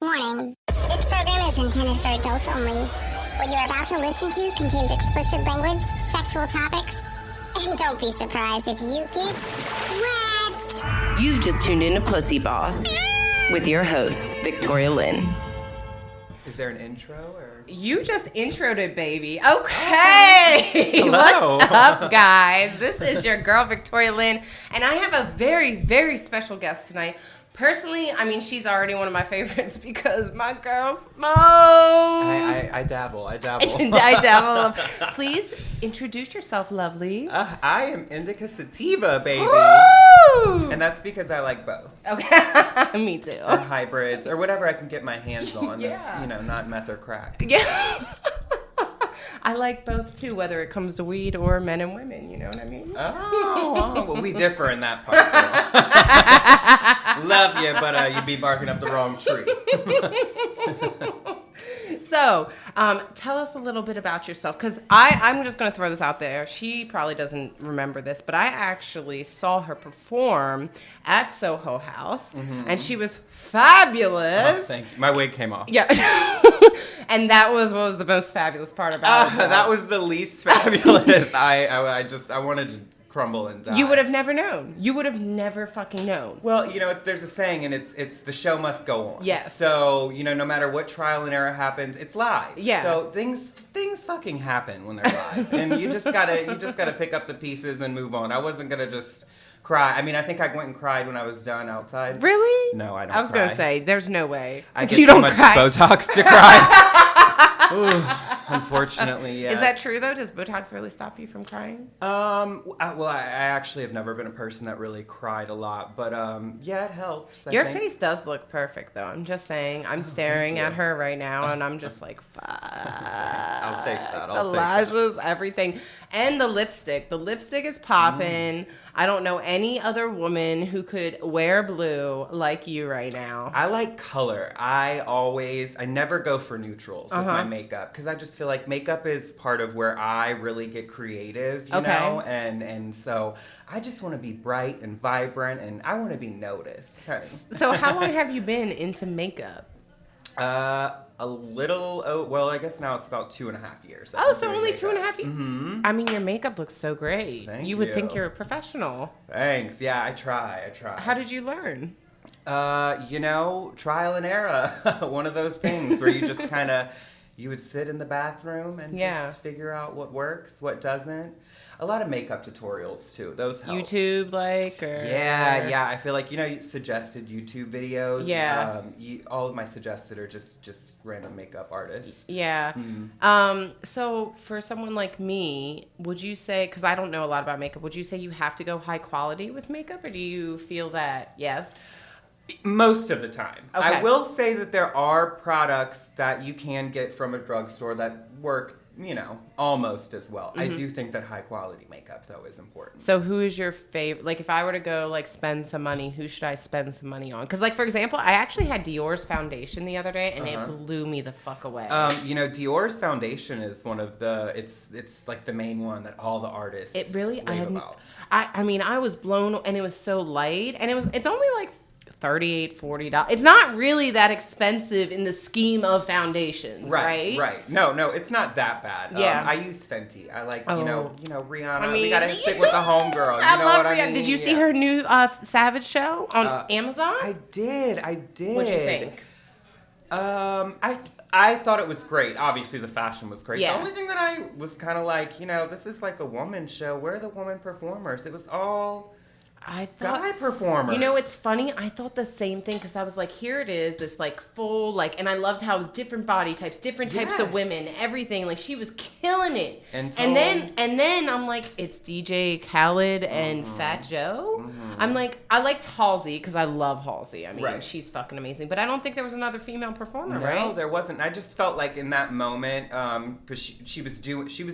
Warning. This program is intended for adults only. What you're about to listen to contains explicit language, sexual topics, and don't be surprised if you get wet. You've just tuned in to PooseBoss with your host, Victoria Lynn. Is there an intro or? You just introed it, baby. Okay. Hello. What's up, guys? This is your girl, Victoria Lynn, and I have a very, very special guest tonight. Personally, I mean, she's already one of my favorites because my girl smokes. I dabble. I dabble. Please introduce yourself, lovely. I am Indica Sativa, baby. Woo! And that's because I like both. Okay. Me too. Or hybrids, or whatever I can get my hands on. Yeah. That's, not meth or crack. Yeah. I like both too, whether it comes to weed or men and women, you know what I mean? Oh, well, we differ in that part, girl. Love you, but you'd be barking up the wrong tree. So, tell us a little bit about yourself, because I'm just going to throw this out there. She probably doesn't remember this, but I actually saw her perform at Soho House, and she was fabulous. Oh, thank you. My wig came off. Yeah. And that was what was the most fabulous part about it. That was the least fabulous. I wanted to crumble and die. You would have never known. You would have never fucking known. Well, there's a saying, and it's the show must go on. Yes. So, no matter what trial and error happens, it's live. Yeah. So things fucking happen when they're live. And you just gotta pick up the pieces and move on. I wasn't gonna just cry. I mean, I think I went and cried when I was done outside. Really? No, I don't. I was gonna say, there's no way. I get you too don't much cry. Botox to cry. Ooh, unfortunately, yeah. Is that true though? Does Botox really stop you from crying? I actually have never been a person that really cried a lot, but yeah, it helps. Your I think. face does look perfect though. I'm just saying. I'm staring at her right now, and I'm just like, fuck. I'll take that. The lashes, everything, and the lipstick. The lipstick is popping. I don't know any other woman who could wear blue like you right now. I like color. I never go for neutrals with my makeup because I just feel like makeup is part of where I really get creative, you know? And so I just want to be bright and vibrant, and I want to be noticed. So how long have you been into makeup? A little, well, I guess now it's about 2.5 years. Oh, so only makeup. 2.5 years? Mm-hmm. I mean, your makeup looks so great. Thank you would you. think you're a professional. Thanks. Yeah, I try. How did you learn? Trial and error. One of those things where you just kind of, you would sit in the bathroom and just figure out what works, what doesn't. A lot of makeup tutorials too. Those help. YouTube, Yeah. I feel like suggested YouTube videos. Yeah. All of my suggested are just random makeup artists. Yeah. So for someone like me, would you say? Because I don't know a lot about makeup. Would you say you have to go high quality with makeup, or do you feel that yes? Most of the time. Okay. I will say that there are products that you can get from a drugstore that work, almost as well. I do think that high quality makeup though is important. So who is your favorite? Like if I were to go spend some money, who should I spend some money on? Because for example, I actually had Dior's foundation the other day and it blew me the fuck away. Dior's foundation is one of the, it's like the main one that all the artists rave about. I mean, I was blown, and it was so light, and it's only like $38, $40. It's not really that expensive in the scheme of foundations, right? Right. No, it's not that bad. Yeah. I use Fenty. I like, Rihanna. I mean, we gotta stick with the homegirl. I love Rihanna. I mean? Did you see her new Savage show on Amazon? I did. What'd you think? I thought it was great. Obviously, the fashion was great. Yeah. The only thing that I was kind of like, this is like a woman show. Where are the woman performers? It was all guy performers. It's funny. I thought the same thing because I was like, here it is, this full and I loved how it was different body types, different types of women, everything. Like she was killing it. And then I'm like, it's DJ Khaled and Fat Joe. I'm like, I liked Halsey because I love Halsey. I mean, she's fucking amazing. But I don't think there was another female performer, right? No, there wasn't. I just felt like in that moment, because she was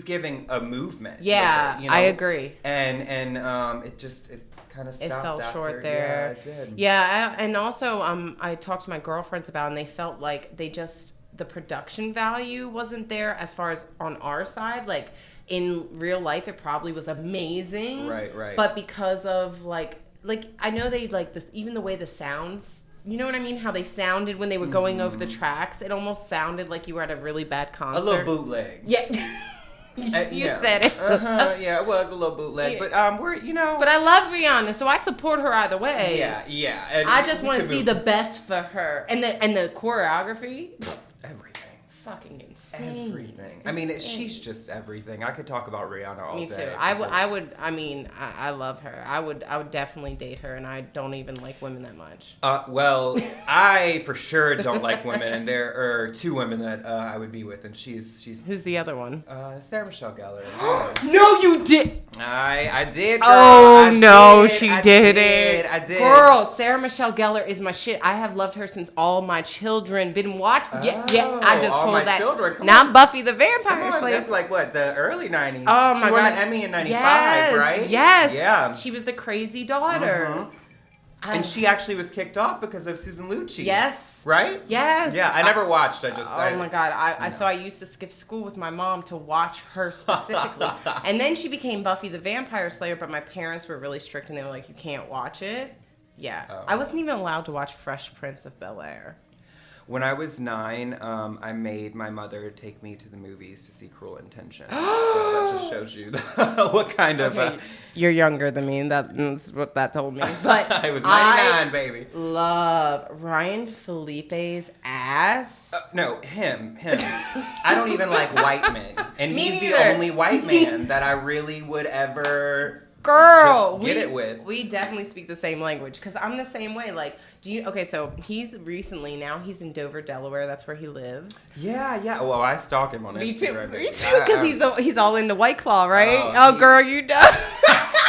giving a movement. Yeah, I agree. And it kind of stopped. It fell after. short there. Yeah, it did. Yeah, and also I talked to my girlfriends about it, and they felt like the production value wasn't there as far as on our side. Like in real life, it probably was amazing. Right. But because of I know they this, even the way the sounds you know what I mean? How they sounded when they were going over the tracks. It almost sounded like you were at a really bad concert. A little bootleg. Yeah. You said it. Yeah, it was a little bootleg. But we're, you know. But I love Rihanna, so I support her either way. Yeah. And I just want to see the best for her. And the choreography. Everything. Fucking insane. Everything. I mean, she's just everything. I could talk about Rihanna all day. Me too. I love her. I would definitely date her, and I don't even like women that much. Well, I for sure don't like women, and there are 2 women that I would be with, and she's. Who's the other one? Sarah Michelle Gellar. No, you did. I did. Girl. Oh no, she didn't. I did. Girl, Sarah Michelle Gellar is my shit. I have loved her since all my children. Been watching. Yeah. I just pulled that. Children. Now I'm Buffy the Vampire Slayer. That's like what, the early 90s. Oh my God. She won an Emmy in 95, right? Yes. Yeah. She was the crazy daughter. And she actually was kicked off because of Susan Lucci. Yes. Right? Yes. Yeah, I never watched. Oh my God. So I used to skip school with my mom to watch her specifically. And then she became Buffy the Vampire Slayer, but my parents were really strict and they were like, you can't watch it. Yeah. Oh. I wasn't even allowed to watch Fresh Prince of Bel-Air. When I was 9, I made my mother take me to the movies to see Cruel Intentions. So that just shows you what kind of... You're younger than me, that's what that told me. But I was 99, baby. Love Ryan Felipe's ass. No, him. I don't even like white men. And me he's neither. The only white man that I really would ever... Girl, get it with. We definitely speak the same language because I'm the same way. Like, so he's in Dover, Delaware. That's where he lives. Yeah. Well, I stalk him on Instagram. Me too, because he's all into White Claw, right? Girl, you done.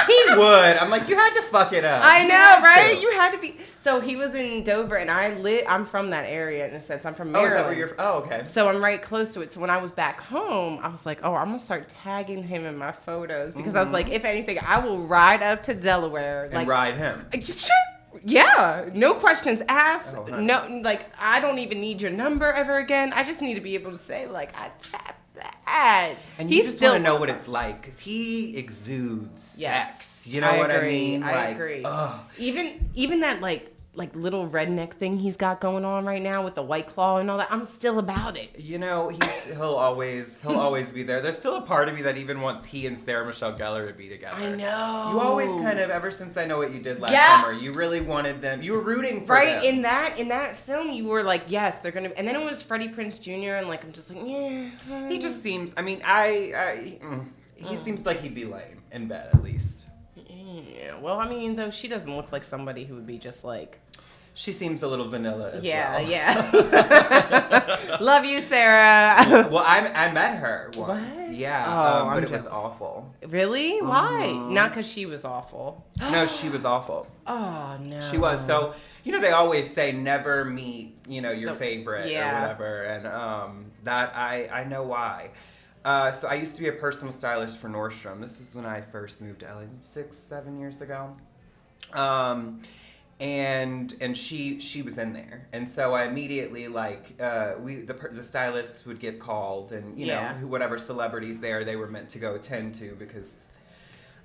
He would. I'm like, you had to fuck it up. I know, right? You had to be. So he was in Dover, and I'm from that area in a sense. I'm from Maryland. Oh, is that where you're? Oh, okay. So I'm right close to it. So when I was back home, I was like, oh, I'm gonna start tagging him in my photos because I was like, if anything, I will ride up to Delaware and ride him. Yeah, no questions asked. No, like I don't even need your number ever again. I just need to be able to say like I tapped that. And you just want to know what it's like because he exudes sex. You know what I mean? I agree. Even that like little redneck thing he's got going on right now with the White Claw and all that. I'm still about it. You know, he'll always be there. There's still a part of me that even wants he and Sarah Michelle Gellar to be together. I know. You always kind of, ever since I Know What You Did Last Summer, you really wanted them. You were rooting for them. In that film, you were like, yes, they're gonna. And then it was Freddie Prinze Jr. and like I'm just like, yeah. He just seems. I mean, he seems like he'd be lame in bed at least. Yeah, well, I mean, though, she doesn't look like somebody who would be just like... She seems a little vanilla as well. Yeah. Love you, Sarah. Well, I met her once. What? Yeah, but it was awful. Really? Why? Not because she was awful. No, she was awful. Oh, no. She was. So, they always say never meet, your favorite or whatever. And that I know why. So I used to be a personal stylist for Nordstrom. This was when I first moved to LA 6-7 years ago. And she was in there. And so I immediately the stylists would get called and whatever celebrities there they were meant to go attend to because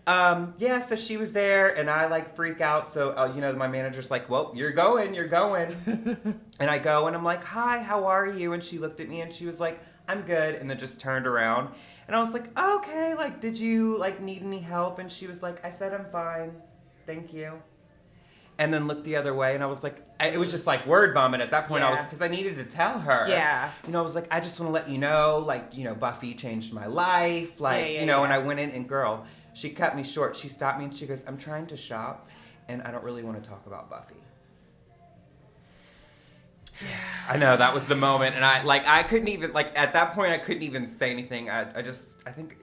so she was there and I freak out. So my manager's like, well, you're going. And I go and I'm like, hi, how are you? And she looked at me and she was like, I'm good, and then just turned around. And I was like, oh, okay, did you, need any help? And she was like, I said I'm fine, thank you. And then looked the other way, and I was like, it was just word vomit at that point. Because I needed to tell her. Yeah. I was like, I just want to let you know, Buffy changed my life, and I went in, and girl, she cut me short. She stopped me, and she goes, I'm trying to shop, and I don't really want to talk about Buffy. Yeah. I know, that was the moment, and I couldn't even, at that point, I couldn't even say anything. I think,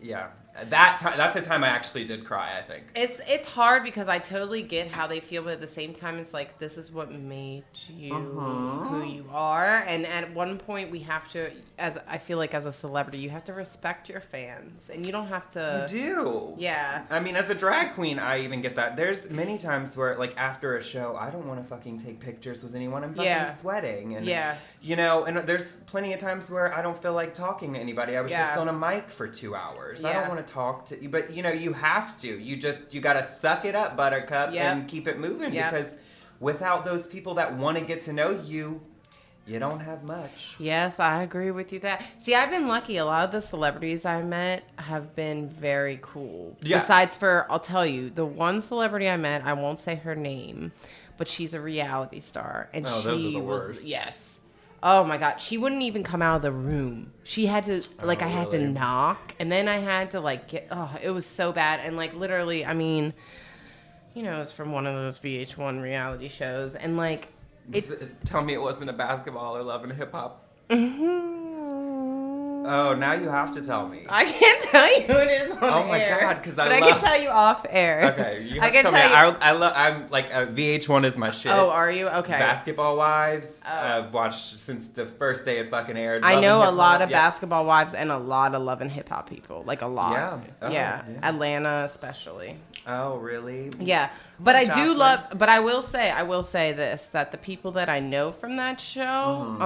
at that time, that's the time I actually did cry, I think. It's hard because I totally get how they feel, but at the same time, it's this is what made you who you are, and at one point, we have to, I feel like as a celebrity, you have to respect your fans, and you don't have to... You do. Yeah. I mean, as a drag queen, I even get that. There's many times where, after a show, I don't want to fucking take pictures with anyone. I'm fucking sweating. And, and there's plenty of times where I don't feel like talking to anybody. I was just on a mic for 2 hours. Yeah. I don't want to talk to you, but, you have to. You got to suck it up, Buttercup, and keep it moving because without those people that want to get to know you, you don't have much. Yes, I agree with you that. See, I've been lucky. A lot of the celebrities I met have been very cool. Yeah. Besides I'll tell you, the one celebrity I met, I won't say her name, but she's a reality star. And those are the worst. Yes. Oh my God. She wouldn't even come out of the room. She had to, I had to knock, and then I had to it was so bad. And literally, I mean, it's from one of those VH1 reality shows. And tell me it wasn't a basketball or Love and Hip Hop. Mm-hmm. Oh, now you have to tell me. I can't tell you who it is on air. Oh my God, because I can tell you off air. Okay, you have to tell me. I'm VH1 is my shit. Oh, are you? Okay. Basketball Wives. I've watched since the first day it fucking aired. I know a lot of Basketball Wives and a lot of Love and Hip Hop people. A lot. Yeah. Oh, yeah. Atlanta especially. Oh, really? Yeah. But I do love, but I will say this, that the people that I know from that show,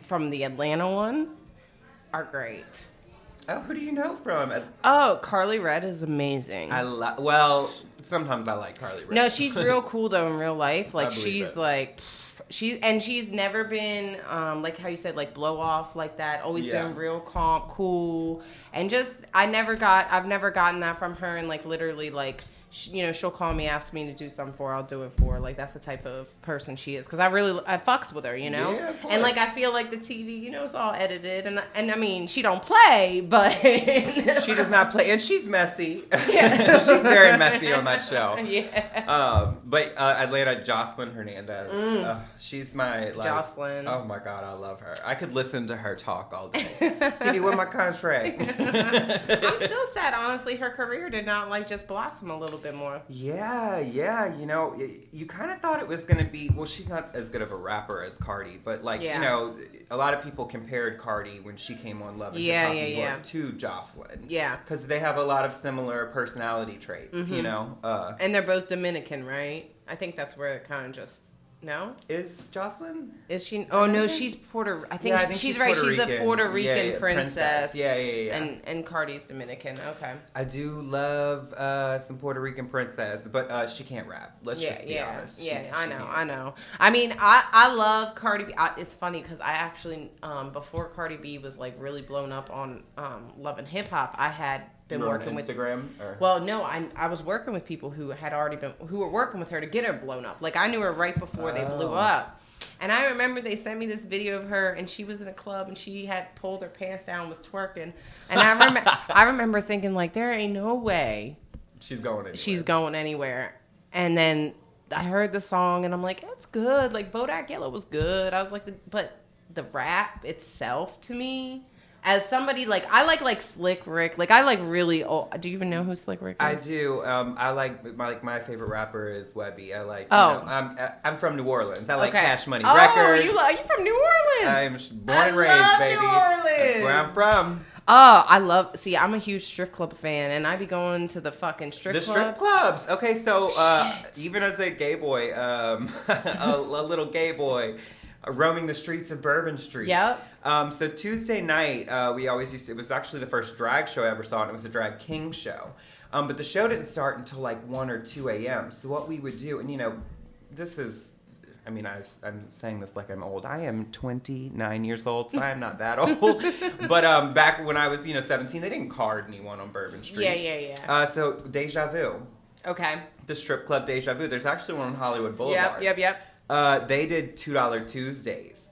from the Atlanta one, are great. Oh, who do you know from? Oh, Carly Red is amazing. Sometimes I like Carly Red. No, she's real cool though in real life. She's never been how you said blow off like that. Always been real calm, cool, and just I've never gotten that from her. And literally she'll call me, ask me to do something for her, I'll do it for her. That's the type of person she is. Because I fucks with her, Yeah, of course. And I feel the TV, it's all edited. And I mean, she don't play, but... She does not play. And she's messy. Yeah. She's very messy on that show. Yeah. But Atlanta, Jocelyn Hernandez. She's my... Jocelyn. Oh my God, I love her. I could listen to her talk all day. Stevie, where's my contract? I'm still sad, honestly. Her career did not just blossom a little bit more. Yeah. You kind of thought it was going to be, well, she's not as good of a rapper as Cardi, but a lot of people compared Cardi when she came on Love and Hip Hop to Jocelyn. Yeah. Because they have a lot of similar personality traits, And they're both Dominican, right? I think that's where it kind of just... No? Is Jocelyn? Is she? Oh, no, she's Puerto... I think she's right. She's the Puerto Rican princess. Yeah. And Cardi's Dominican. Okay. I do love some Puerto Rican princess, but she can't rap. Let's just be honest. I know. I mean, I love Cardi B. It's funny because I actually, before Cardi B was really blown up on Love and Hip Hop, I had... been working with Instagram? Well, no, I was working with people who were working with her to get her blown up. I knew her right before they blew up. And I remember they sent me this video of her, and she was in a club, and she had pulled her pants down, was twerking. And I remember thinking, there ain't no way she's going anywhere. And then I heard the song, and I'm like, it's good. Bodak Yellow was good. I was but the rap itself to me... As somebody I like Slick Rick, I really old. Do you even know who Slick Rick is? I do. I my favorite rapper is Webby. I like. I'm from New Orleans. I like Cash Money Records. Oh, you from New Orleans? I'm born and raised, baby. New Orleans. That's where I'm from. Oh, I'm a huge strip club fan, and I be going to the fucking strip clubs. Okay, so even as a gay boy, a little gay boy. Roaming the streets of Bourbon Street. Yep. So Tuesday night, we always it was actually the first drag show I ever saw, and it was a drag king show. But the show didn't start until 1 or 2 a.m. So what we would do, and this is, I'm saying this like I'm old. I am 29 years old, so I am not that old. But back when I was, 17, they didn't card anyone on Bourbon Street. Yeah. So Deja Vu. Okay. The strip club Deja Vu. There's actually one on Hollywood Boulevard. Yep. They did $2 Tuesdays.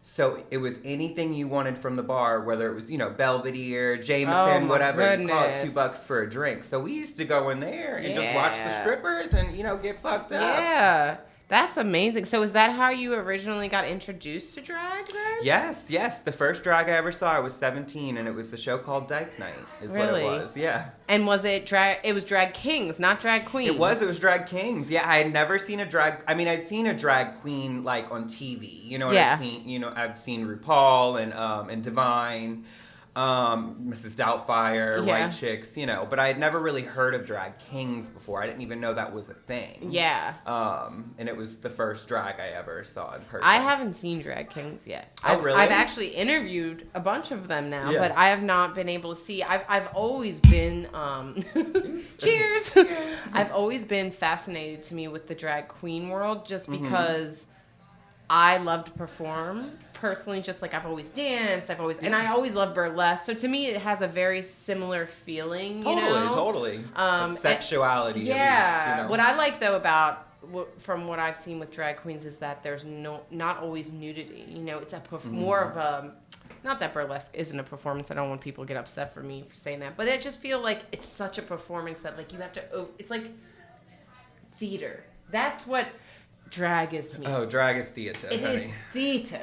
So it was anything you wanted from the bar, whether it was, Belvedere, Jameson, whatever. You call it $2 for a drink. So we used to go in there and just watch the strippers and, get fucked up. Yeah. That's amazing. So is that how you originally got introduced to drag then? Yes. The first drag I ever saw, I was 17, and it was a show called Dyke Night is what it was. Yeah. And was it drag? It was drag kings, not drag queens. It was drag kings. Yeah, I had never seen a drag... I'd seen a drag queen, on TV. I've seen, I've seen RuPaul and Divine. Mrs. Doubtfire, White Chicks, you know, but I had never really heard of drag kings before. I didn't even know that was a thing. Yeah. And it was the first drag I ever saw in person. I haven't seen drag kings yet. Really? I've actually interviewed a bunch of them now, but I have not been able to see. I've always been, cheers! I've always been fascinated to me with the drag queen world just because I love to perform. Personally, just like I've always danced, and I always love burlesque. So to me, it has a very similar feeling. Totally. Like sexuality. Yeah. At least, you know? What I like though about from what I've seen with drag queens is that there's not always nudity. You know, it's more of a. Not that burlesque isn't a performance. I don't want people to get upset for me for saying that, but I just feel like it's such a performance that like you have to. It's like theater. That's what drag is to me. Oh, drag is theater. It is theater.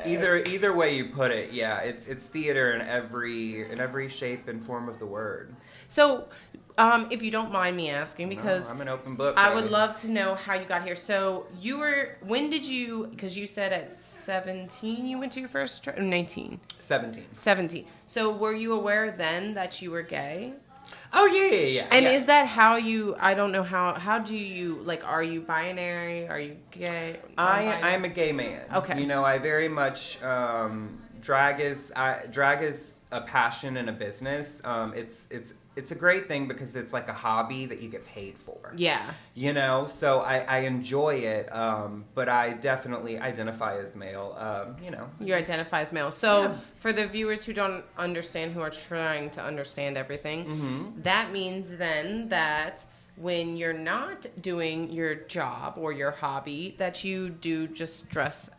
Either way you put it, yeah, it's theater in every shape and form of the word. So, if you don't mind me asking, because I'm an open book. I would love to know how you got here. So when did you? Because you said at 17 you went to your first 19. 17. So were you aware then that you were gay? Oh, yeah. And is that how you, I don't know how do you, like, are you binary? Are you gay? I'm a gay man. Okay. You know, I very much, drag is a passion and a business. It's a great thing because it's like a hobby that you get paid for. Yeah. You know, so I enjoy it, but I definitely identify as male, you know. You identify as male. So for the viewers who don't understand, who are trying to understand everything, that means then that when you're not doing your job or your hobby, that you do just dress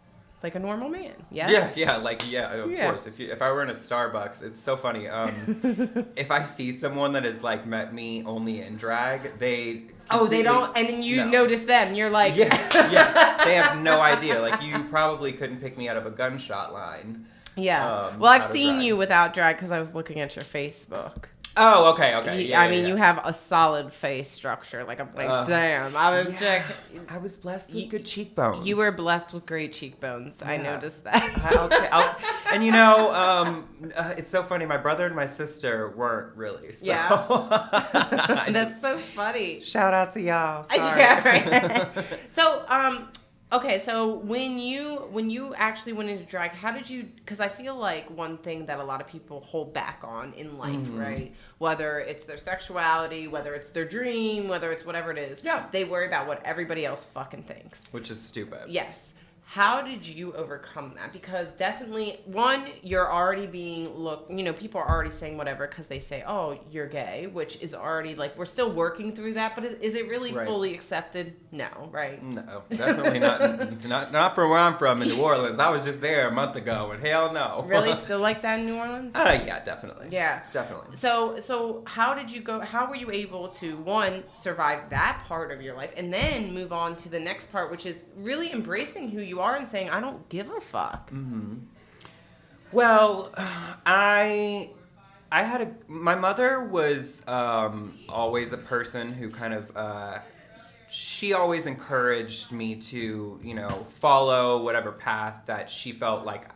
like a normal man. Yes? Of course. If I were in a Starbucks, it's so funny. If I see someone that has like met me only in drag, they don't, and then you notice them. You're like, they have no idea. Like you probably couldn't pick me out of a gunshot line. Yeah. Well, I've seen you without drag because I was looking at your Facebook. Oh, okay. You have a solid face structure. Like, I'm like, damn. I was checking. I was blessed with good cheekbones. You were blessed with great cheekbones. Yeah. I noticed that. And you know, it's so funny. My brother and my sister weren't really. So. Yeah. That's so funny. Shout out to y'all. Sorry. Yeah, right. So, okay, so when you actually went into drag, how did you, because I feel like one thing that a lot of people hold back on in life, right? Whether it's their sexuality, whether it's their dream, whether it's whatever it is, they worry about what everybody else fucking thinks. Which is stupid. Yes. How did you overcome that? Because definitely, one, you're already being people are already saying whatever because they say, oh, you're gay, which is already like, we're still working through that, but is it really fully accepted? No, right? No, definitely not from where I'm from in New Orleans. I was just there a month ago and hell no. Really? Still like that in New Orleans? Yeah, definitely. Yeah. Definitely. So how were you able to, one, survive that part of your life and then move on to the next part, which is really embracing who you are and saying, I don't give a fuck. Well, my mother was always a person who kind of, she always encouraged me to, you know, follow whatever path that she felt like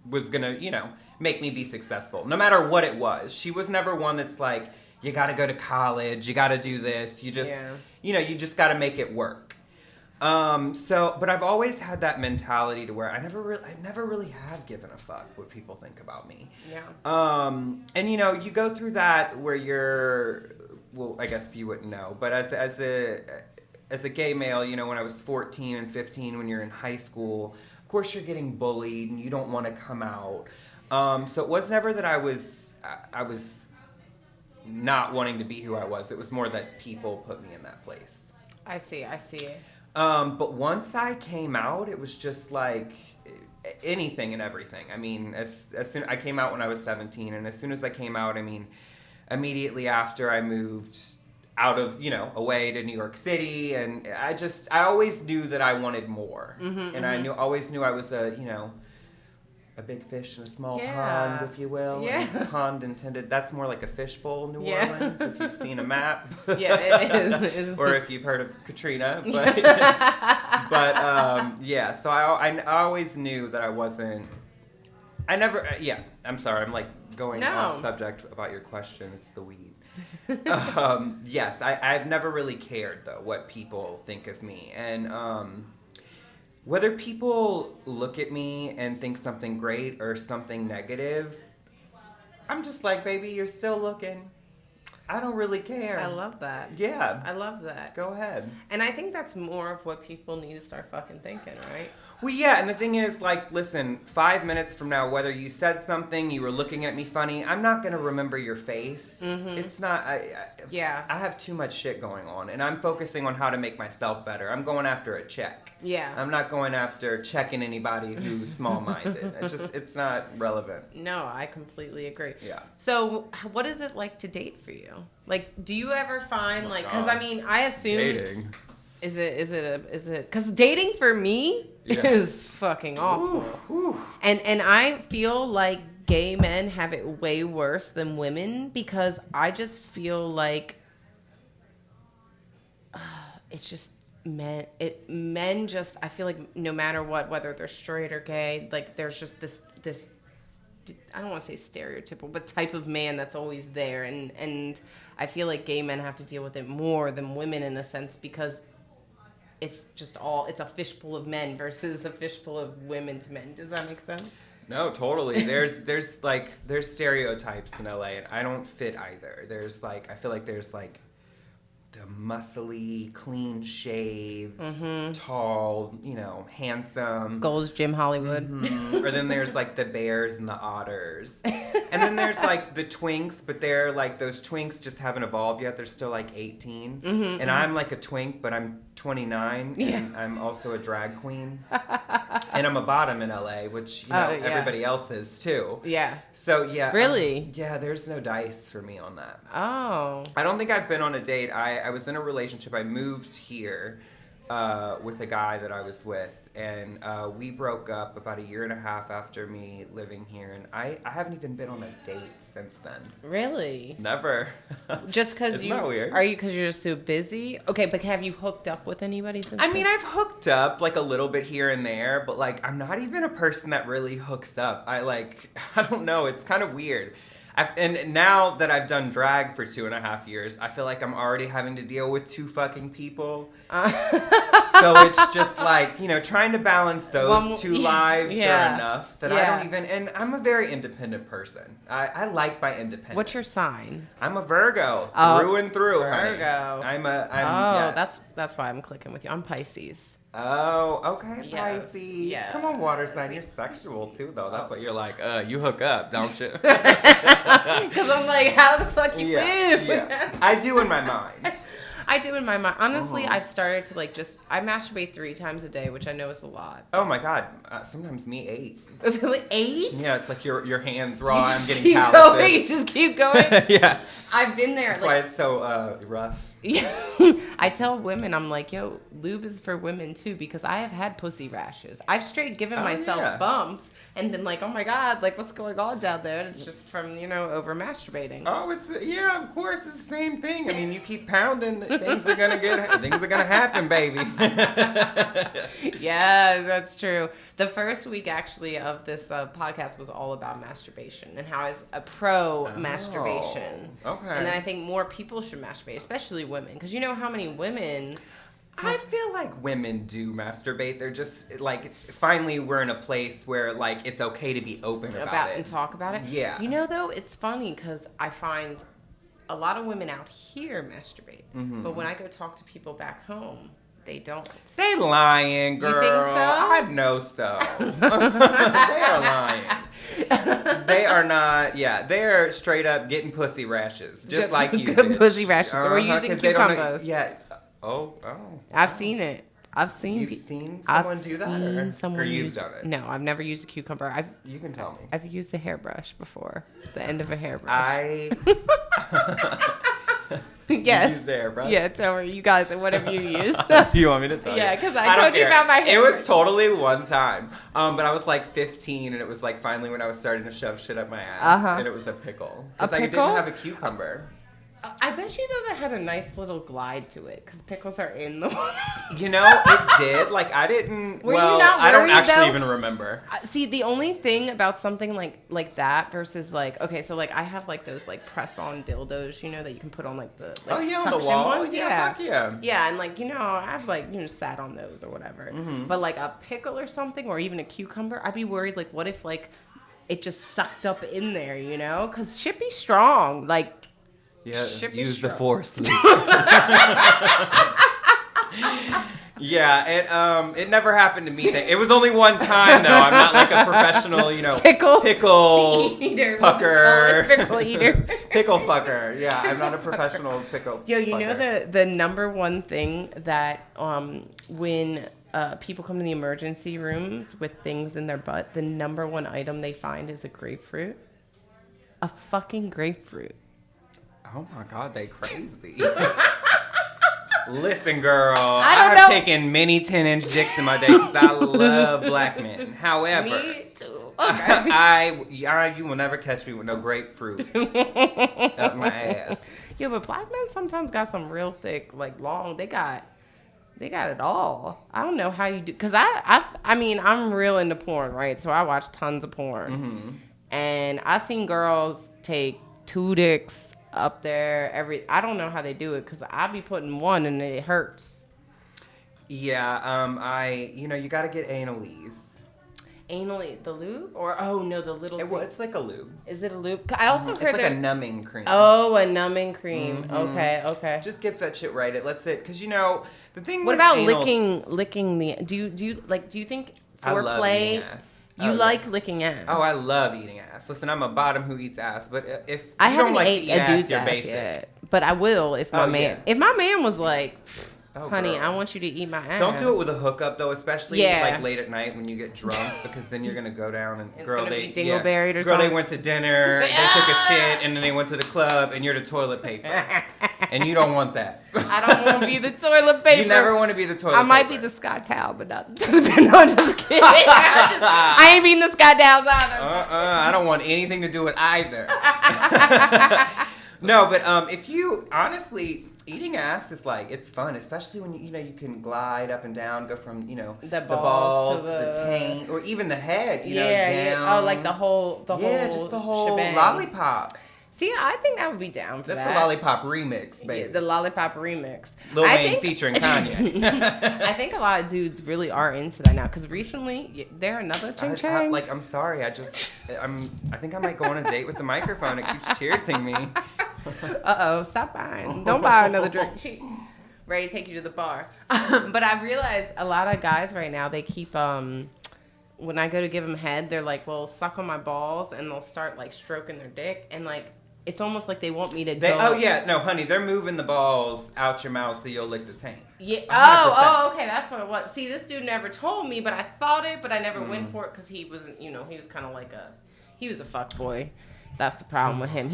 was gonna, you know, make me be successful, no matter what it was. She was never one that's like, you gotta go to college, you gotta do this, you just, you know, you just gotta make it work. But I've always had that mentality to where I never really have given a fuck what people think about me. Yeah. And you know, you go through that where I guess you wouldn't know, but as a gay male, you know, when I was 14 and 15, when you're in high school, of course you're getting bullied and you don't want to come out. So it was never that I was not wanting to be who I was. It was more that people put me in that place. I see. But once I came out, it was just like anything and everything. I mean, as soon I came out when I was 17, and as soon as I came out, I mean, immediately after I moved out of, you know, away to New York City, and I always knew that I wanted more, and I always knew I was a big fish in a small pond, if you will. Yeah. And pond intended, that's more like a fishbowl, New Orleans, if you've seen a map. Yeah, it is. Or if you've heard of Katrina. But, so I always knew that I wasn't I never, I'm sorry. I'm like going off subject about your question. It's the weed. Yes, I've never really cared, though, what people think of me. And whether people look at me and think something great or something negative, I'm just like, baby, you're still looking. I don't really care. I love that. Yeah. I love that. Go ahead. And I think that's more of what people need to start fucking thinking, right? Well, yeah, and the thing is, like, listen, 5 minutes from now, whether you said something, you were looking at me funny, I'm not going to remember your face. Mm-hmm. It's not, I have too much shit going on, and I'm focusing on how to make myself better. I'm going after a check. Yeah. I'm not going after checking anybody who's small-minded. It's not relevant. No, I completely agree. Yeah. So, what is it like to date for you? Like, do you ever find, because, I mean, I assume... Dating. Is it, because dating for me is fucking awful. Ooh. And I feel like gay men have it way worse than women because I just feel like it's just men just, I feel like no matter what, whether they're straight or gay, like there's just this I don't want to say stereotypical, but type of man that's always there. And I feel like gay men have to deal with it more than women in a sense because it's a fishbowl of men versus a fishbowl of women to men. Does that make sense? No, totally. There's stereotypes in LA, and I don't fit either. I feel like there's like the muscly, clean shaved, tall, handsome. Gold's Gym Hollywood. Or then there's like the bears and the otters. And then there's like the twinks, but they're like, those twinks just haven't evolved yet. They're still like 18. And I'm like a twink, but I'm 29. And I'm also a drag queen. And I'm a bottom in LA, which, everybody else is too. Yeah. So, yeah. Really? There's no dice for me on that. Oh. I don't think I've been on a date. I was in a relationship. I moved here with a guy that I was with. And we broke up about 1.5 years after me living here. And I haven't even been on a date since then. Really? Never. Just because Isn't that weird? Are you because you're just so busy? Okay, but have you hooked up with anybody since then? I mean, I've hooked up like a little bit here and there, but like I'm not even a person that really hooks up. I don't know. It's kind of weird. And now that I've done drag for 2.5 years, I feel like I'm already having to deal with 2 fucking people. So it's just like, trying to balance those 2 lives are enough that I don't even, and I'm a very independent person. I like my independence. What's your sign? I'm a Virgo, through and through, Virgo. honey. Yes. That's why I'm clicking with you. I'm Pisces. Oh, okay, Yes. Pisces. Yes. Come on, water sign. You're sexual too, though. That's what you're like. You hook up, don't you? Because I'm like, how the fuck you live? Yeah. I do in my mind. I do in my mind. Honestly, I've started to I masturbate 3 times a day, which I know is a lot. Oh my God. Sometimes me 8. Really? 8? Yeah, it's like your hands raw. I'm getting keep calluses. Going, you just keep going. Yeah. I've been there. That's why it's so rough. Yeah. I tell women, I'm like, yo, lube is for women too, because I have had pussy rashes. I've straight given myself bumps and been like, oh my God, like what's going on down there? And it's just from, over masturbating. Oh, of course, it's the same thing. I mean, you keep pounding, things are gonna happen, baby. Yes, that's true. The first week actually of this podcast was all about masturbation and how I was a pro masturbation. Okay. And then I think more people should masturbate, especially women, because you know how many women. I feel like women do masturbate. They're just like, finally we're in a place where like it's okay to be open about it and talk about it. Yeah. Though it's funny because I find a lot of women out here masturbate, but when I go talk to people back home, they don't. They lying, girl. You think so? I know so. They are lying. They are not. Yeah, they are straight up getting pussy rashes, just like you. Good bitch. pussy rashes. Or using cucumbers. Yeah. Oh. I've seen it. You've seen someone do that, or you've done it? No, I've never used a cucumber. You can tell me. I've used a hairbrush before. The end of a hairbrush. Yes. You used the hairbrush? Yeah, tell me, you guys, whatever you use. Do you want me to tell you? Yeah, because I told you about my hairbrush. It was totally one time. But I was like 15, and it was like finally when I was starting to shove shit up my ass, and it was a pickle. Because I didn't have a cucumber. I bet you though that had a nice little glide to it because pickles are in the water. You know, it did. Like I didn't. Were you not I don't worried, actually though? even remember. See, the only thing about something like that versus like okay, so like I have like those like press-on dildos, you know, that you can put on like the like on suction the wall. ones. Yeah, fuck yeah. Yeah, and like you know, I've like sat on those or whatever. Mm-hmm. But like a pickle or something, or even a cucumber, I'd be worried. Like, what if like it just sucked up in there, you know? Because shit be strong, like. Yeah, shit use strong. the force. Yeah, it never happened to me. It was only one time though. I'm not like a professional, pickle eater. pucker, pickle eater, pickle fucker. Yeah, I'm not a professional pickle. Yo, you fucker. know the number one thing that when people come to the emergency rooms with things in their butt, the number one item they find is a grapefruit. A fucking grapefruit. Oh my God, they crazy. Listen, girl, I don't I've know. taken many 10-inch dicks in my day because I love black men. However, Me too. Okay. you will never catch me with no grapefruit up my ass. Yo, but black men sometimes got some real thick, like long. They got it all. I don't know how you do, cause I mean I'm real into porn, right? So I watch tons of porn, and I seen girls take 2 dicks up there I don't know how they do it because I be putting one and it hurts. Yeah, you gotta get anal-ese. Anally, the lube or the little. It's like a lube. Is it a lube? I also heard it's like a numbing cream. Oh, a numbing cream. Okay. Just gets that shit right. It lets it because the thing. What with about anal, licking the? Do you think I love foreplay? eating ass. You like licking ass? Oh, I love eating ass. Listen, I'm a bottom who eats ass, but if I you haven't don't like ate to eat a ass, dude's you're ass basic. yet, but I will if my man. Yeah. If my man was like, honey, girl. I want you to eat my ass. Don't do it with a hookup though, especially Yeah. like late at night when you get drunk, because then you're gonna go down and It's girl gonna they be dingleberried or girl something. they went to dinner, they took a shit, and then they went to the club, and you're the toilet paper, and you don't want that. I don't want to be the toilet paper. You never want to be the toilet. I might paper. be the Scott towel, but not the toilet paper. No, I'm just kidding. I ain't being the Scott towels either. I don't want anything to do with either. No, but if you honestly. Eating ass is like, it's fun, especially when you can glide up and down, go from the balls to the taint, or even the head, down. Yeah. Oh, like the whole just the whole shebang. lollipop. See, I think I would be down for That's that. the lollipop remix, baby. Yeah, the lollipop remix. Lil Wayne featuring Kanye. I think a lot of dudes really are into that now, because recently, they're another ching chang. I'm sorry, I think I might go on a date with the microphone. It keeps cheersing me. Stop buying. Don't buy another drink. She ready to take you to the bar. But I've realized a lot of guys right now, they keep, when I go to give them head, they're like, well, suck on my balls, and they'll start, like, stroking their dick, and, like, it's almost like they want me to go. Oh, yeah. No, honey, they're moving the balls out your mouth so you'll lick the taint. Yeah. 100%. Oh, okay. That's what it was. See, this dude never told me, but I thought it, but I never went for it because he wasn't, he was kind of like he was a fuck boy. That's the problem with him.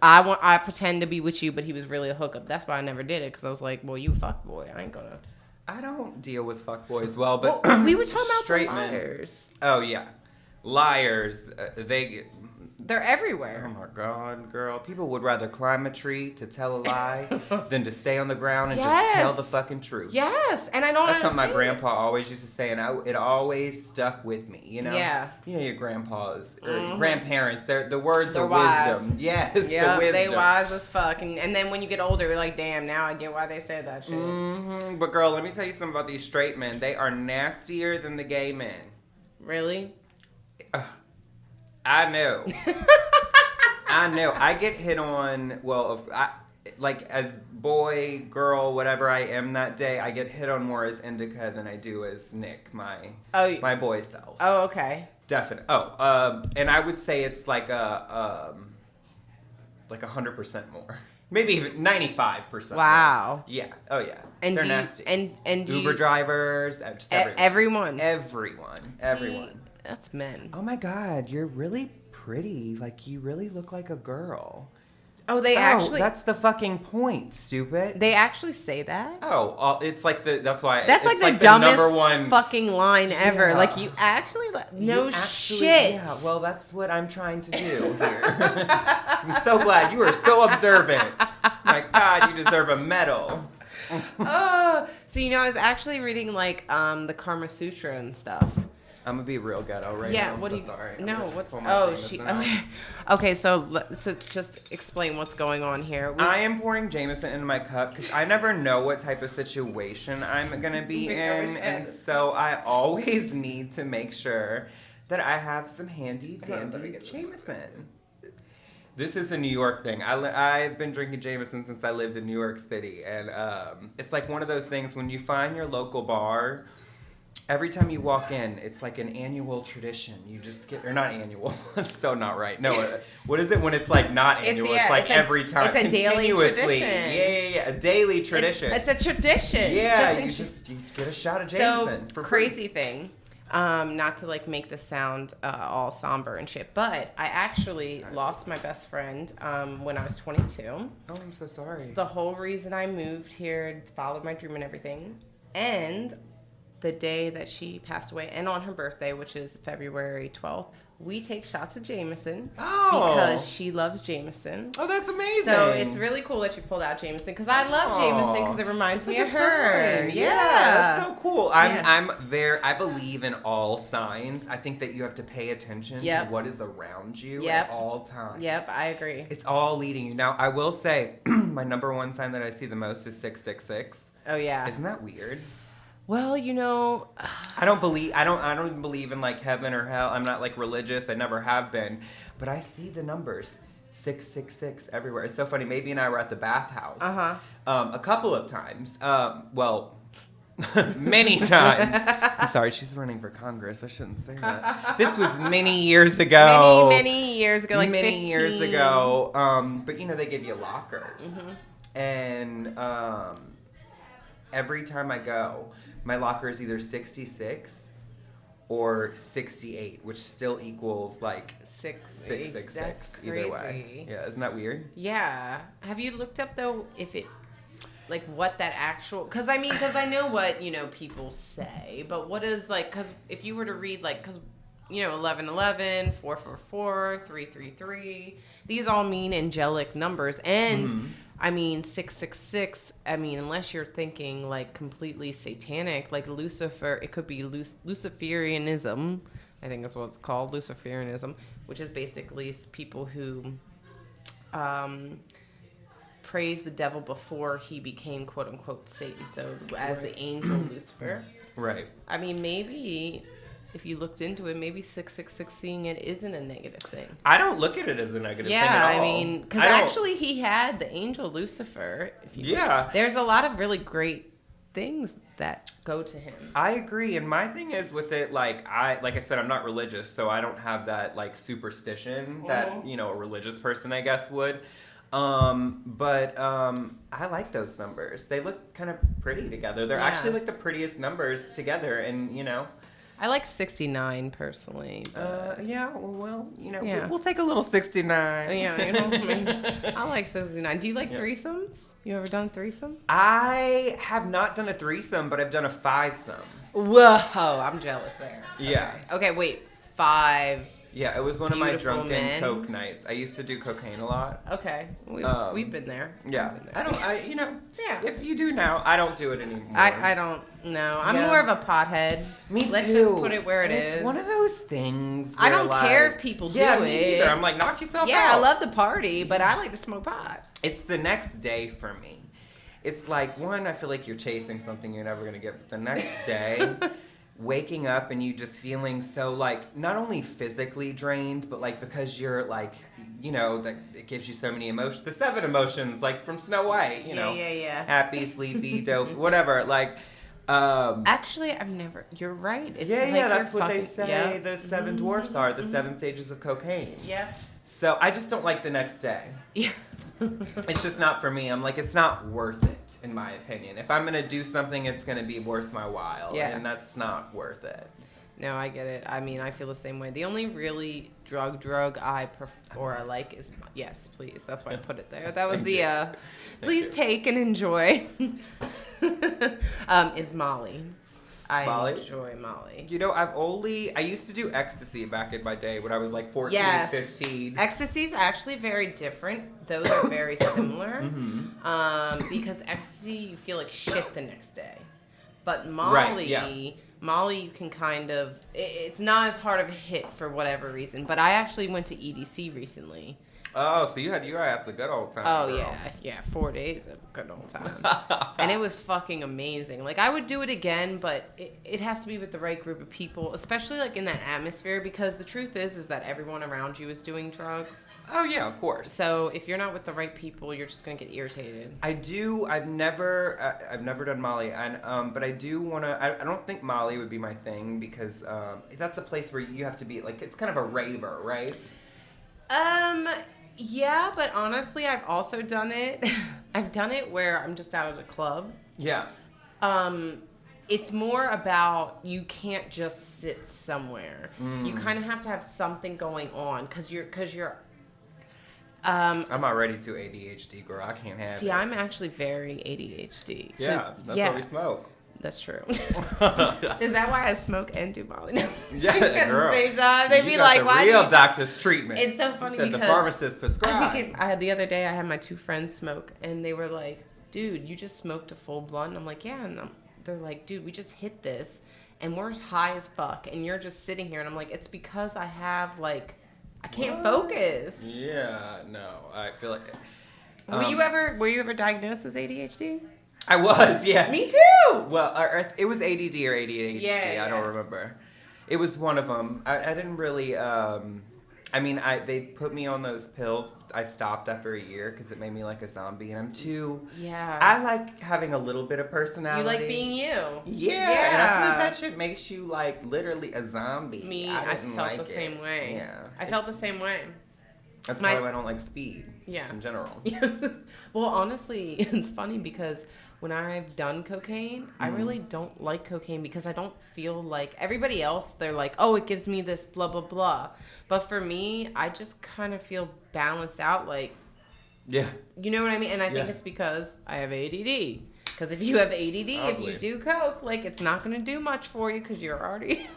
I pretend to be with you, but he was really a hookup. That's why I never did it, because I was like, well, you a fuck boy. I ain't gonna. I don't deal with fuck boys well, but we were talking about straight the men. liars. Oh, yeah. Liars, They're everywhere. Oh my God, girl. People would rather climb a tree to tell a lie than to stay on the ground and just tell the fucking truth. Yes, and I don't That's understand. what my grandpa always used to say, and it always stuck with me, Yeah. Your grandpas, or grandparents, the words They're of wise. wisdom. Yes, Yeah, the wisdom. they wise as fuck. And then when you get older, you're like, damn, now I get why they said that shit. Mm-hmm. But girl, let me tell you something about these straight men. They are nastier than the gay men. Really? I know. I know. I get hit on, like as boy, girl, whatever I am that day, I get hit on more as Indica than I do as Nick, my boy self. Oh, okay. Definitely. And I would say it's like 100% more. Maybe even 95%. Wow. More. Yeah. Oh yeah. And they're nasty. And Uber drivers, just everyone. Everyone. Everyone. That's men. Oh my God, you're really pretty. Like, you really look like a girl. Oh, actually... that's the fucking point, stupid. They actually say that? Oh, it's like that's why... That's like the dumbest number one fucking line ever. Yeah. Like, you actually... shit. Yeah, well, that's what I'm trying to do here. I'm so glad. You are so observant. My God, you deserve a medal. So, I was actually reading, like, the Karma Sutra and stuff. I'm gonna be real ghetto right now. Yeah, what do you... Sorry. No, what's... Oh, okay, so just explain what's going on here. I am pouring Jameson into my cup because I never know what type of situation I'm gonna be in. And so I always need to make sure that I have some handy dandy Jameson. This is a New York thing. I've been drinking Jameson since I lived in New York City. And it's like one of those things when you find your local bar... Every time you walk in, it's like an annual tradition. You just get, or not annual. That's so not right. No, what is it when it's like not annual? It's like every time. It's a daily tradition. Yeah. A daily tradition. It's a tradition. Yeah, you get a shot of Jameson for free. Crazy thing. Not to like make this sound all somber and shit, but I actually lost my best friend when I was 22. Oh, I'm so sorry. It's the whole reason I moved here, followed my dream and everything. And the day that she passed away, and on her birthday, which is February 12th, we take shots of Jameson because she loves Jameson. Oh, that's amazing. So it's really cool that you pulled out Jameson because I love Jameson because it reminds me of her. Yeah, that's so cool. I believe in all signs. I think that you have to pay attention to what is around you at all times. Yep, I agree. It's all leading you. Now, I will say my number one sign that I see the most is 666. Oh yeah. Isn't that weird? Well, I don't even believe in like heaven or hell. I'm not like religious. I never have been, but I see the numbers 666 everywhere. It's so funny. Maybe and I were at the bathhouse a couple of times. Many times. I'm sorry, she's running for Congress. I shouldn't say that. This was many years ago. Many years ago, like many 15 years ago. But they give you lockers, and every time I go, my locker is either 66 or 68, which still equals like 666. That's crazy. Either way. Yeah, isn't that weird? Yeah. Have you looked up though if it, like what that actual? Because I know what people say, but what is like? Because if you were to read like, 1111, 444, 333, these all mean angelic numbers, and 666, unless you're thinking like completely satanic, like Lucifer, it could be Luciferianism. I think that's what it's called, Luciferianism, which is basically people who praise the devil before he became quote unquote Satan. So as the angel Lucifer. Right. Maybe if you looked into it, maybe 666 seeing it isn't a negative thing. I don't look at it as a negative thing at all. Because actually he had the angel Lucifer. There's a lot of really great things that go to him. I agree. And my thing is with it, like I said, I'm not religious, so I don't have that like superstition that, a religious person, I guess, would. But I like those numbers. They look kind of pretty together. They're actually like the prettiest numbers together, and I like 69 personally. We'll take a little 69. Yeah, I like 69. Do you like threesomes? You ever done a threesome? I have not done a threesome, but I've done a fivesome. Whoa, I'm jealous there. Yeah. Okay, wait, 5. Yeah, it was one of my drunken coke nights. I used to do cocaine a lot. Okay, we've been there. Yeah, if you do now, I don't do it anymore. I don't know. I'm more of a pothead. Me too. Let's just put it where it is. It's one of those things. I don't care if people do it. Me either. I'm like, knock yourself out. Yeah, I love to party, but I like to smoke pot. It's the next day for me. It's like, one, I feel like you're chasing something you're never going to get, but the next day... waking up and you just feeling so like not only physically drained, but like because you're like, that it gives you so many emotions, the 7 emotions, like from Snow White, yeah. Happy, sleepy, dope, whatever. Like, actually, I've never. You're right. It's that's what they say. Yeah. The 7 dwarfs are the 7 stages of cocaine. Yeah. So I just don't like the next day. Yeah. It's just not for me. I'm like, it's not worth it, in my opinion. If I'm going to do something, it's going to be worth my while. Yeah. And that's not worth it. No, I get it. I mean, I feel the same way. The only really drug I prefer or I like is, yes, please. That's why I put it there. That was the, please take and enjoy, is Molly. I enjoy Molly. You know, I used to do ecstasy back in my day when I was like 14, 15. Ecstasy is actually very different. Those are very similar. Because ecstasy, you feel like shit the next day. But Molly, Molly, you can kind of, it's not as hard of a hit for whatever reason. But I actually went to EDC recently. Oh, so you had a good old time. Oh, girl. yeah, 4 days of a good old time. And it was fucking amazing. Like, I would do it again, but it has to be with the right group of people, especially, like, in that atmosphere, because the truth is that everyone around you is doing drugs. Oh, yeah, of course. So if you're not with the right people, you're just going to get irritated. I've never done Molly, and but I do want to, I don't think Molly would be my thing, because that's a place where you have to be, like, it's kind of a raver, right? Yeah, but honestly, I've also done it. I've done it where I'm just out at a club. Yeah. It's more about you can't just sit somewhere. You kind of have to have something going on because you're. I'm already too ADHD, girl. I can't have it. See, I'm actually very ADHD. Yeah, that's why we smoke. That's true. Is that why I smoke and do Molly? No. Yeah, girl. At the same time, they'd be like, "Why?" The real doctor's treatment. It's so funny because the pharmacist prescribed. I had the other day. I had my 2 friends smoke, and they were like, "Dude, you just smoked a full blunt." I'm like, "Yeah," and they're like, "Dude, we just hit this, and we're high as fuck, and you're just sitting here." And I'm like, "It's because I have like, I can't focus." Yeah, no, I feel like. Were you ever diagnosed as ADHD? I was, yeah. Me too. Well, it was ADD or ADHD. Yeah. I don't remember. It was one of them. I didn't really. They put me on those pills. I stopped after a year because it made me like a zombie, and I'm too. Yeah. I like having a little bit of personality. You like being you. Yeah. And I feel like that shit makes you like literally a zombie. Me, I felt the same way. Yeah. I felt the same way. That's probably why I don't like speed. Yeah. Just in general. Well, honestly, it's funny because when I've done cocaine, I really don't like cocaine because I don't feel like everybody else, they're like, oh, it gives me this blah, blah, blah. But for me, I just kind of feel balanced out. Like, yeah. You know what I mean? And I think it's because I have ADD. Because if you have ADD, if you do coke, like, it's not going to do much for you because you're already...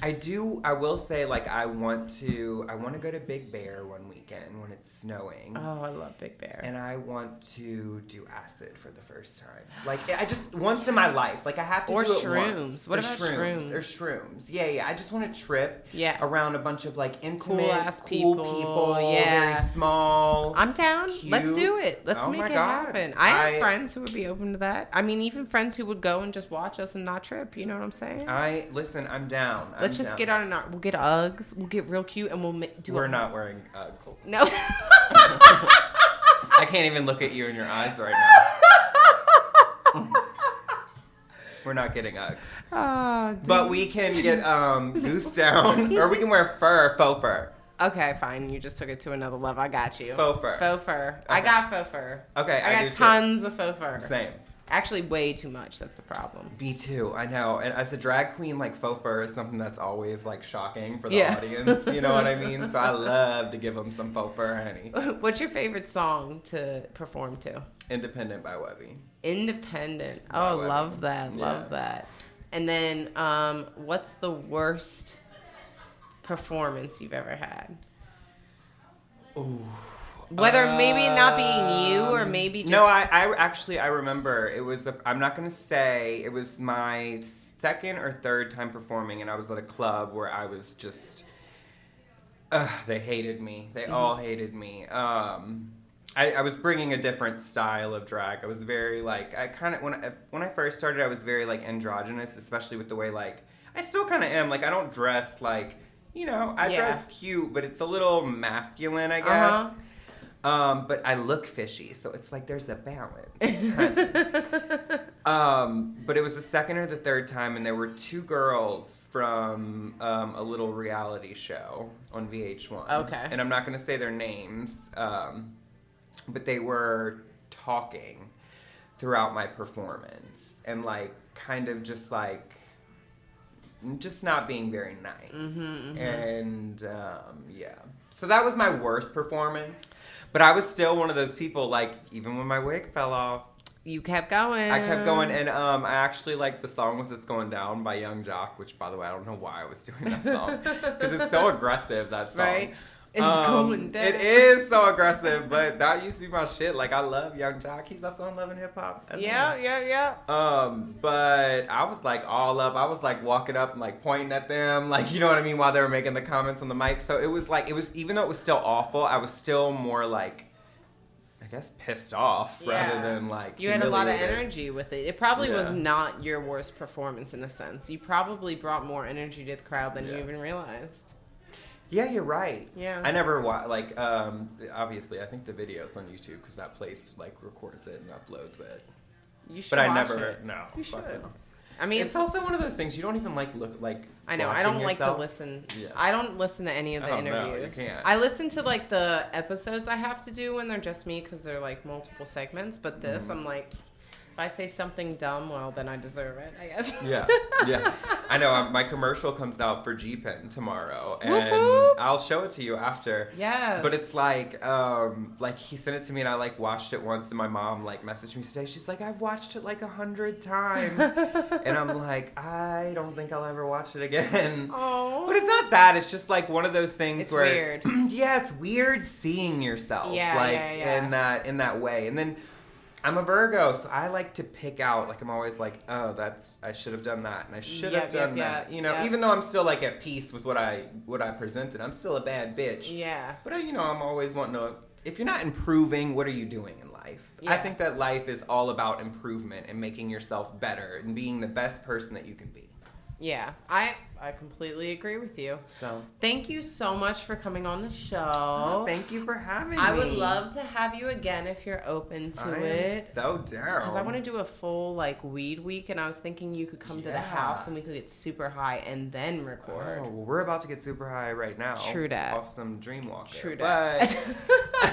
I will say, like, I want to go to Big Bear one weekend when it's snowing. Oh, I love Big Bear. And I want to do acid for the first time. Like, I just, once in my life. Like, I have to do it shrooms. once. What about shrooms? Or shrooms. Yeah. I just want to trip around a bunch of, like, intimate, cool people. Yeah. Very small. I'm down. Cute. Let's do it. Let's make it happen. I have friends who would be open to that. I mean, even friends who would go and just watch us and not trip. You know what I'm saying? Listen, I'm down. Let's just get on we'll get Uggs. We'll get real cute and we'll do We're not wearing Uggs. No. I can't even look at you in your eyes right now. We're not getting Uggs. Oh, but we can get goose down, or we can wear faux fur. Okay, fine. You just took it to another level. I got you. Faux fur. Faux fur. Okay. I got faux fur. Okay, I got tons of faux fur. Same. Actually, way too much. That's the problem. Me too. I know. And as a drag queen, like, faux fur is something that's always, like, shocking for the audience. You know what I mean? So I love to give them some faux fur, honey. What's your favorite song to perform to? Independent by Webby. Independent. Oh, love that. Love that. And then, what's the worst performance you've ever had? Ooh. Whether maybe not being you or maybe just... No, I remember. It was I'm not going to say, it was my second or third time performing, and I was at a club where I was just, they hated me. They all hated me. I was bringing a different style of drag. I was very, like, I kind of, when I first started, I was very, like, androgynous, especially with the way, like, I still kind of am. Like, I don't dress, like, you know, I dress cute, but it's a little masculine, I guess. But I look fishy, so it's like there's a balance. But it was the second or the third time, and there were 2 girls from a little reality show on VH1. Okay. And I'm not going to say their names, but they were talking throughout my performance and, like, kind of just, like, just not being very nice. And yeah, so that was my worst performance. But I was still one of those people, like, even when my wig fell off, you kept going. I kept going, and I actually like the song was "It's Going Down" by Young Jock, which, by the way, I don't know why I was doing that song because it's so aggressive. That song, right? It's going down. It is so aggressive, but that used to be my shit. Like, I love Young Jock. He's also on Love and Hip Hop. Yeah. But I was like all up. I was like walking up and like pointing at them, like, you know what I mean, while they were making the comments on the mic. So it was like, even though it was still awful, I was still more like, I guess, pissed off rather than like you had a lot of energy with it. It probably was not your worst performance in a sense. You probably brought more energy to the crowd than you even realized. Yeah, you're right. Yeah. I never obviously I think the video's on YouTube because that place like records it and uploads it. You should. But I watch never. it. No. You should. No. I mean, it's also one of those things you don't even like look like. I know. I don't like to listen. Yeah. I don't listen to any of the interviews. No, you can't. I listen to like the episodes I have to do when they're just me because they're like multiple segments. But this, I'm like, if I say something dumb, well, then I deserve it, I guess. Yeah. I know. My commercial comes out for G-Pen tomorrow, and Whoop-whoop. I'll show it to you after. Yes. But it's like he sent it to me, and I like watched it once, and my mom like messaged me today. She's like, I've watched it like 100 times, and I'm like, I don't think I'll ever watch it again. Oh. But it's not that. It's just like one of those things it's where weird. Yeah, it's weird seeing yourself in that way, and then. I'm a Virgo, so I like to pick out, like, I'm always like, oh, I should have done that, and I should have done that. You know, even though I'm still, like, at peace with what I presented, I'm still a bad bitch. Yeah. But, you know, I'm always wanting to, if you're not improving, what are you doing in life? Yeah. I think that life is all about improvement and making yourself better and being the best person that you can be. Yeah, I completely agree with you. So thank you so much for coming on the show. Oh, thank you for having me. I would love to have you again if you're open to it. I'm so down. Because I want to do a full like weed week, and I was thinking you could come to the house and we could get super high and then record. Oh, well, we're about to get super high right now. True that. Off some Dreamwalker. True that.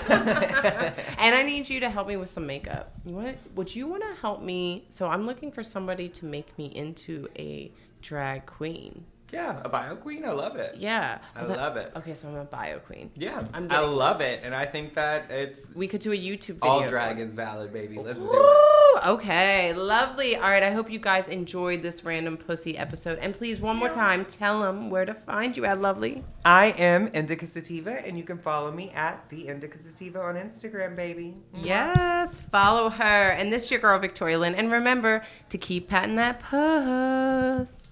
But... And I need you to help me with some makeup. Would you want to help me? So I'm looking for somebody to make me into a drag queen. Yeah, a bio queen. I love it. Yeah, I love it. Okay, so I'm a bio queen. Yeah, I love it, and I think that we could do a YouTube video. All drag is valid, baby. Let's do it. Okay, lovely. All right, I hope you guys enjoyed this random pussy episode, and please one more time tell them where to find you at, lovely. I am Indica Sativa, and you can follow me at the Indica Sativa on Instagram, baby. Yes, follow her. And this is your girl Victoria Lynn, and remember to keep patting that puss.